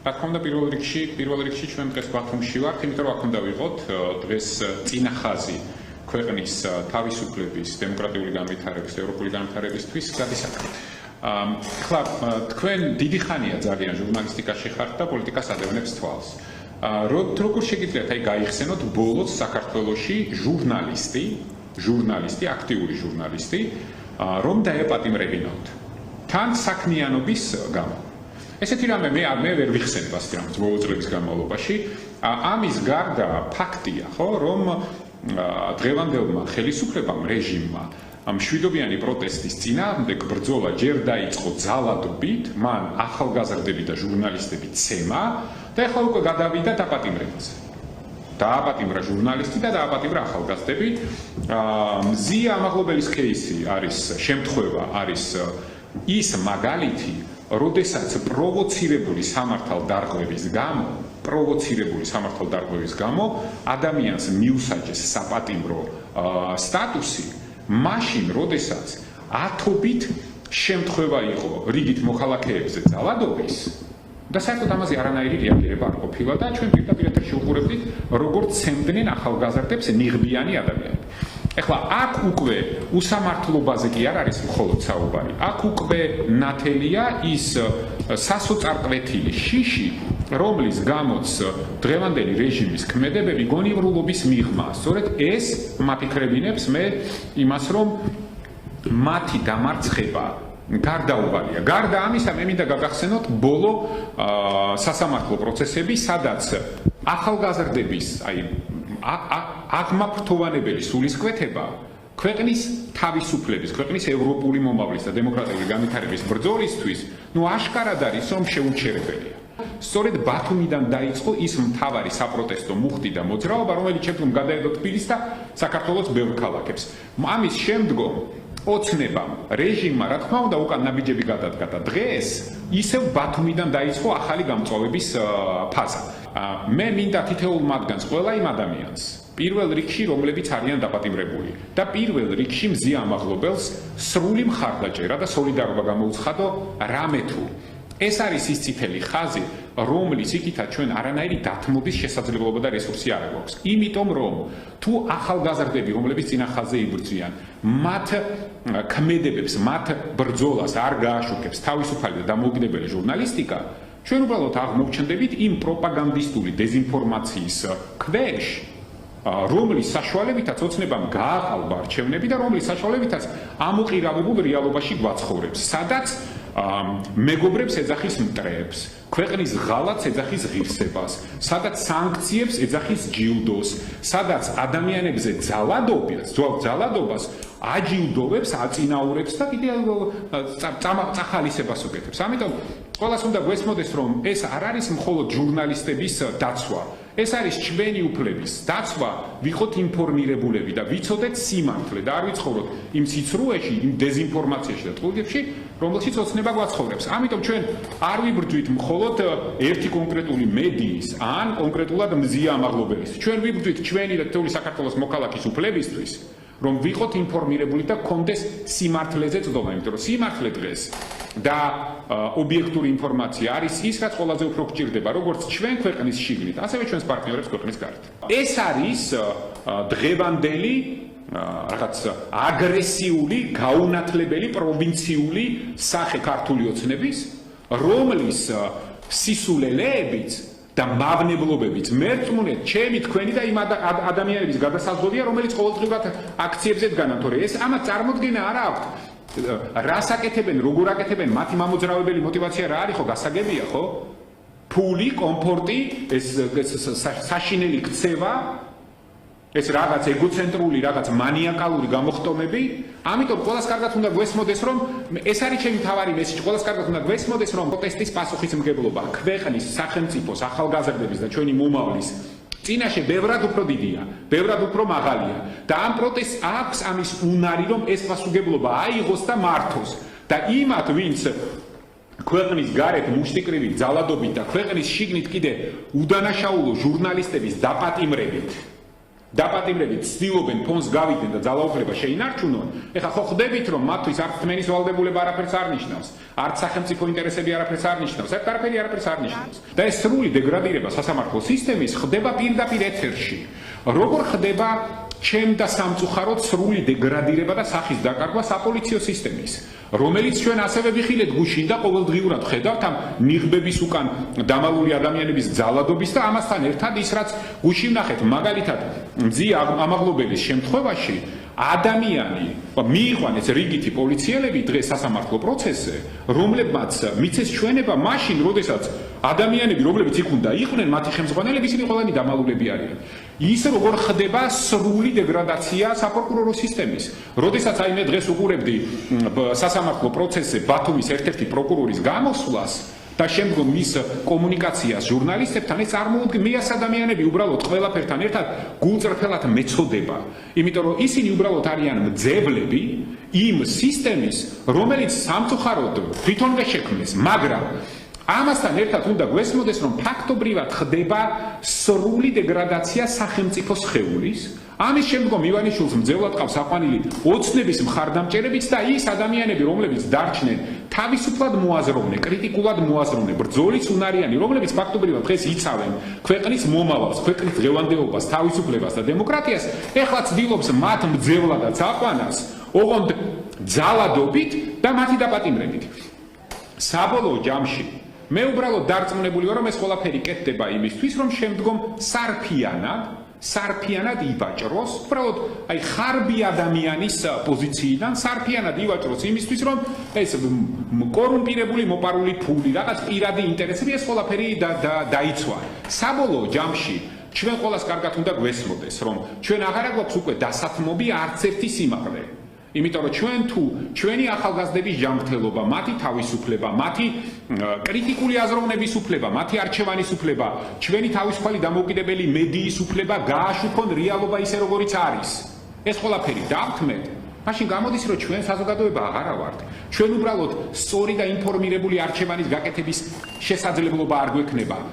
რა თქმა უნდა, პირველ რიგში ჩვენ დღეს ბათუმში ვართ, იმიტომ რომ აქ უნდა ვიყოთ დღეს წინა ხაზი ქვეყნის თავისუფლების, დემოკრატიული განვითარების, ევროპული განვითარებისთვის გადისაკრა. ახლა თქვენ დიდი ხანია ძალიან ჟურნალისტიკაში ხართ და პოლიტიკას ადევნებს თვალს. როგორ შეგიძლიათ აი გაიხსენოთ ბოლოს საქართველოში ჟურნალისტი, აქტიური ჟურნალისტი, რომ დაეპატიმრებინოთ თან საქმიანობის გამო. ესეთი რამე მე ვერ ვიხსენებ ასეთი რამეს ბოლო წლების განმავლობაში. ამის გარდა ფაქტია, ხო, რომ დღევანდელმა ხელისუფლებამ, რეჟიმმა მშვიდობიანი პროტესტის წინააღმდეგ ბრძოლა ჯერ დაიწყო ძალადობით, მან ახალგაზრდები და ჟურნალისტები ცემა და ახლა უკვე გადავიდა დაპატიმრებაზე. დააპატიმრა ჟურნალისტი და დააპატიმრა ახალგაზრდები. მზია ამაღლობელის кейსი არის შემთხვევა, არის ის მაგალითი, როდესაც პროვოცირებული სამართალდარღვევის გამო ადამიანს მიუსაჯეს საპატიმრო სტატუსი, მაშინ როდესაც ათობით შემთხვევა იყო რიგით მოქალაქეებზე ძალადობის და საერთოდ ამაზე არანაირი რეაგირება არ ყოფილა და ჩვენ პირდაპირ ეთერში უყურებდით, როგორ ცემდნენ ახალგაზრდებს ნიღბიანი ადამიანები. ეხლა აქ უკვე უსამართლობაზე კი არ არის მხოლოდ საუბარი. აქ უკვე ნათელია ის სასოწარკვეთილი შიში, რომლის გამოც დღევანდელი რეჟიმის ქმედებები გონივრულობის მიღმა. სწორედ ეს მაფიქრებინებს მე იმას, რომ მათი დამარცხება გარდაუვალია. გარდა ამისა, მე მინდა გაგახსენოთ ბოლო სასამართლო პროცესები, სადაც ახალგაზრდების აღმაფრთოვანებელი სულისკვეთება ქვეყნის თავისუფლების, ქვეყნის ევროპული მომავლის და დემოკრატიული განვითარების ბრძოლისთვის, აშკარად არის, რომ შეუჩერებელია. სწორედ ბათუმიდან დაიწყო ის მთავარი საპროტესტო მუხტი და მოძრაობა, რომელიც შემდგომ გადაედო თბილისს და საქართველოს ბევრ ქალაქებს. ამის შემდგომ ოცნებამ, რეჟიმმა, რა თქმა უნდა, უკან ნაბიჯები გადადგა და დღეს ისევ ბათუმიდან დაიწყო ახალი გამწვავების ფაზა. მე მინდა თითოეულ მათგანს, ყველა იმ ადამიანს, პირველ რიგში, რომლებიც არიან დაპატიმრებული და პირველ რიგში მზია ამაღლობელს სრული მხარდაჭერა და სოლიდარობა გამოუცხადო რამე თუ ეს არის ის წითელი ხაზი, რომლის იქითაც ჩვენ არანაირი დათმობის შესაძლებლობა და რესურსი არ გვაქვს. იმიტომ რომ თუ ახალგაზრდები, რომლებიც წინა ხაზზე იბრძვიან, მათ ქმედებებს, მათ ბრძოლას არ გააშუქებს თავისუფალი და დამოუკიდებელი ჟურნალისტიკა, ჩვენ უბრალოდ აღმოჩნდებით იმ პროპაგანდისტული დეზინფორმაციის ქვეშ, რომლის საშუალებითაც ოცნებამ გააყალბა არჩევნები და რომლის საშუალებითაც ამოყირავებულ რეალობაში გვაცხოვრებს, სადაც მეგობრებს ეძახის მტრებს, ქვეყნის ღალატს ეძახის ღირსებას, სადაც სანქციებს ეძახის ჯილდოს, სადაც ადამიანებზე ძალადობას აჯილდოვებს, აწინაურებს და კიდე წახალისებას უკეთებს. ამიტომ ყველას უნდა გვესმოდეს, რომ ეს არ არის მხოლოდ ჟურნალისტების დაცვა, ეს არის ჩვენი უფლების დაცვა, ვიყოთ ინფორმირებულები და ვიცოდეთ სიმართლე და არ ვიცხოვროთ იმ სიცრუეში, იმ დეზინფორმაციაში და ტყუილებში, რომელშიც ოცნება გვაცხოვრებს. ამიტომ ჩვენ არ ვიბრძვით მხოლოდ ერთი კონკრეტული მედიის ან კონკრეტულად მზია ამაღლობელის. ჩვენ ვიბრძვით ჩვენი და თითოეული საქართველოს მოქალაქის უფლებისთვის, რომ ვიყოთ ინფორმირებული და გქონდეს სიმართლეზე წვდომა, იმიტომ რომ სიმართლე დღეს და ობიექტური ინფორმაცია არის ის, რაც ყველაზე უფრო გჭირდება, როგორც ჩვენ ქვეყნის შიგნით, ასევე ჩვენს პარტნიორებს ქვეყნის გარეთ. ეს არის დღევანდელი რაღაც აგრესიული, გაუნათლებელი, პროვინციული სახე ქართული ოცნების, რომლის სისულელეებიც და მავნებლობებიც მერწმუნეთ ჩემი თქვენი და იმ ადამიანების გადასაზღვრებია, რომელიც ყოველდღიურად აქციებზე დგანან, თორე ეს ამას წარმოდგენა არ აქვს. რას აკეთებენ, როგორ აკეთებენ, მათი მამოძრავებელი мотиваცია რა არის, ხო, გასაგებია, ხო? ფული, კომფორტი, ეს საშინელი ქცევა, ეს რაღაც ეგოცენტრული, რაღაც მანიაკალური გამოხტომები. ამიტომ ყველას კარგად უნდა გვესმოდეს, რომ ეს არის ჩემი მთავარი მესიჯი, ყველას კარგად უნდა გვესმოდეს, რომ პროტესტის პასუხისმგებლობა ქვეყნის, სახელმწიფოს, ახალგაზრდების და ჩვენი მომავლის წინაშე ბევრად უფრო დიდია, ბევრად უფრო მაღალია და ამ პროტესტს აქვს ამის უნარი, რომ ეს პასუხისმგებლობა აიღოს და მართოს და იმათ, ვინც ქვეყნის გარეთ მუშტიკრივი ძალადობით და ქვეყნის შიგნით კიდე უდანაშაულო ჟურნალისტების დაპატიმრებით დაპატიმრებით ცდილობენ ფონს გავიდნენ და ძალაუფლება შეინარჩუნონ, ეხლა ხო ხდებით რომ მათთვის არც თმენის ვალდებულება არაფერს არ ნიშნავს, არც სახელმწიფო ინტერესები არაფერს არ ნიშნავს, არაფერი არაფერს არ ნიშნავს. და ეს სრული დეგრადირება სასამართლო სისტემის ხდება პირდაპირ ეთერში. როგორ ხდება ჩემ და სამწუხაროდ სრული დეგრადირება და სახის დაკარგვა საპოლიციო სისტემის, რომელიც ჩვენ ასევე ვიხილეთ გუშინ და ყოველდღიურად ხედავთ ამ ნიღბების უკან დამალული ადამიანების ძალადობის და ამასთან ერთად ის რაც გუშინ ნახეთ მაგალითად მძია ამაღლობელის შემთხვევაში ადამიანი მიიყვანეს რიგითი პოლიციელები დღეს სასამართლო პროცესზე, რომლებმაც მიცეს ჩვენება მაშინ, როდესაც ადამიანები, რომლებიც იქ უნდა იყვნენ, მათი ხელმძღვანელები ისინი ყველანი დამალულები არიან. ის როგორ ხდება სრული დეგრადაცია საპროკურორო სისტემის. როდესაც აი მე დღეს უყურებდი სასამართლო პროცესზე ბათუმის ერთ-ერთი პროკურორის გამოსვლას და შემდგომ მის კომუნიკაციას ჟურნალისტებთან, ეს წარმოუდგენელი მეას ადამიანები უბრალოდ ყველაფერთან ერთად გულწრფელად მეწოდება, იმიტომ რომ ისინი უბრალოდ არიან მძევლები იმ სისტემის, რომელიც სამწუხაროდ თვითონვე შექმნეს, მაგრამ ამასთან ერთად უნდა გვესმოდეს, რომ ფაქტობრივად ხდება სრული დეგრადაცია სახელმწიფო სხეულის. ამის შემდგომ ივანიშვილს მძევლად ყავს აყვანილი ოცნების მხარდამჭერებიც და ის ადამიანები, რომლებიც დარჩნენ თავისუფლად მოაზროვნე, კრიტიკულად მოაზროვნე, ბრძოლის უნარიანი, რომლებიც ფაქტობრივად დღეს იცავენ ქვეყნის მომავალს, ქვეყნის დღევანდეობას, თავისუფლებას და დემოკრატიას, ეხლა ცდილობს მათ მძევლადაც აყვანას, ოღონდ ძალადობით და მათი დაპატიმრებით. საბოლოო ჯამში მე უბრალოდ დარწმუნებული ვარ, რომ ეს ყველაფერი კეთდება იმისთვის, რომ შემდგომ სარფიანად იბაჭროს, უბრალოდ აი ხარბი ადამიანის პოზიციიდან სარფიანად იბაჭროს იმისთვის, რომ ეს კორუმპირებული მოპარული ფული, რაღაც პირადი ინტერესები, ეს ყველაფერი დაიცვა. საბოლოო ჯამში ჩვენ ყველას კარგად უნდა გვესმოდეს, რომ ჩვენ აღარ გვაქვს უკვე დასათმობი არც ერთი სიმაღლე. იმიტომ რომ ჩვენ თუ ჩვენი ახალგაზრდების ჯანმრთელობა, მათი თავისუფლება, მათი კრიტიკული აზროვნების უფლება, მათი არჩევანის უფლება, ჩვენი თავისუფალი დამოუკიდებელი მედიის უფლება გააშუქონ რეალობა ისე როგორიც არის. ეს ყველაფერი დავთმეთ, მაშინ გამოდის რომ ჩვენ საზოგადოება აღარა ვართ. ჩვენ უბრალოდ სწორი და ინფორმირებული არჩევანის გაკეთების შესაძლებლობა არ გვექნება.